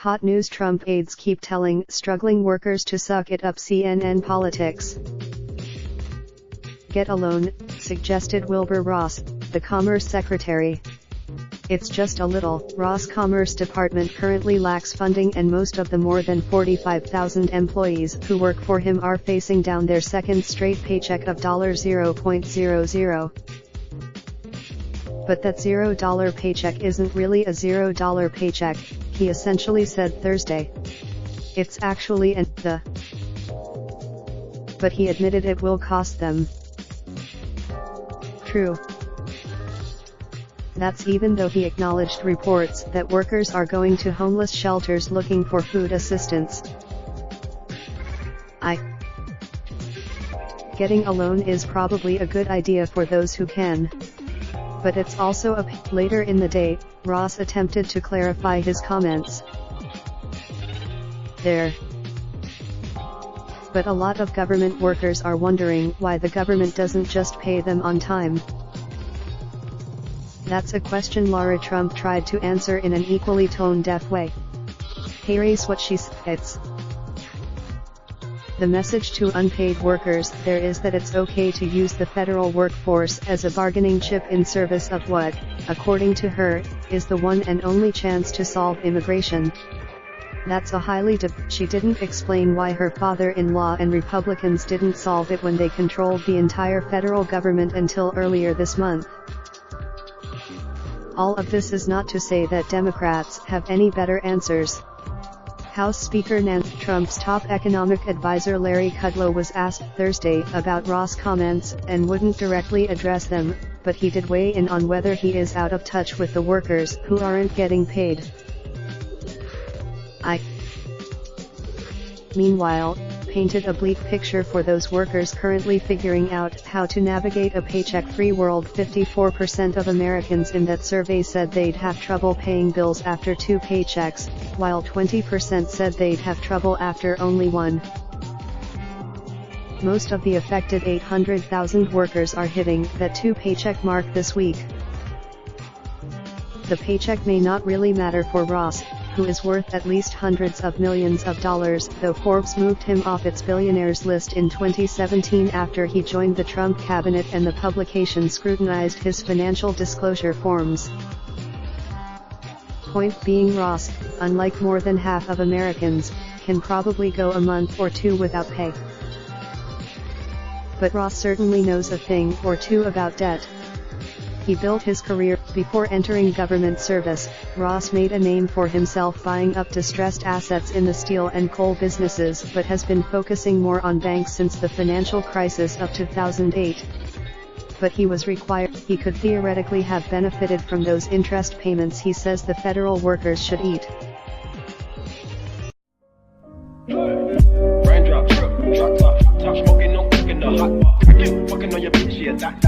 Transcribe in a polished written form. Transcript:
Hot news: Trump aides keep telling struggling workers to suck it up. CNNPolitics. Get a loan, suggested Wilbur Ross, the Commerce Secretary. It's just a little. Ross' Commerce Department currently lacks funding, and most of the more than 45,000 employees who work for him are facing down their second straight paycheck of $0.00. But that $0 paycheck isn't really a $0 paycheck, he essentially said Thursday. It's actually but he admitted it will cost them. True. That's even though he acknowledged reports that workers are going to homeless shelters looking for food assistance. Getting a loan is probably a good idea for those who can. But it's also later in the day, Ross attempted to clarify his comments. But a lot of government workers are wondering why the government doesn't just pay them on time. That's a question Lara Trump tried to answer in an equally tone-deaf way. Here's what she says. The message to unpaid workers there is that it's okay to use the federal workforce as a bargaining chip in service of what, according to her, is the one and only chance to solve immigration. That's a highly she didn't explain why her father-in-law and Republicans didn't solve it when they controlled the entire federal government until earlier this month. All of this is not to say that Democrats have any better answers. House Speaker Nancy Trump's top economic advisor Larry Kudlow was asked Thursday about Ross' comments and wouldn't directly address them, but he did weigh in on whether he is out of touch with the workers who aren't getting paid. Meanwhile, painted a bleak picture for those workers currently figuring out how to navigate a paycheck-free world. 54% of Americans in that survey said they'd have trouble paying bills after 2 paychecks, while 20% said they'd have trouble after only 1. Most of the affected 800,000 workers are hitting that 2-paycheck mark this week. The paycheck may not really matter for Ross, who is worth at least hundreds of millions of dollars, though Forbes moved him off its billionaires list in 2017 after he joined the Trump cabinet and the publication scrutinized his financial disclosure forms. Point being, Ross, unlike more than half of Americans, can probably go a month or 2 without pay. But Ross certainly knows a thing or 2 about debt. He built his career. Before entering government service, Ross made a name for himself buying up distressed assets in the steel and coal businesses, but has been focusing more on banks since the financial crisis of 2008. But he was required. He could theoretically have benefited from those interest payments he says the federal workers should eat. Raindrop, drop top, top smoking, no cooking the hot bar. I keep fucking on your bitch, yeah, that.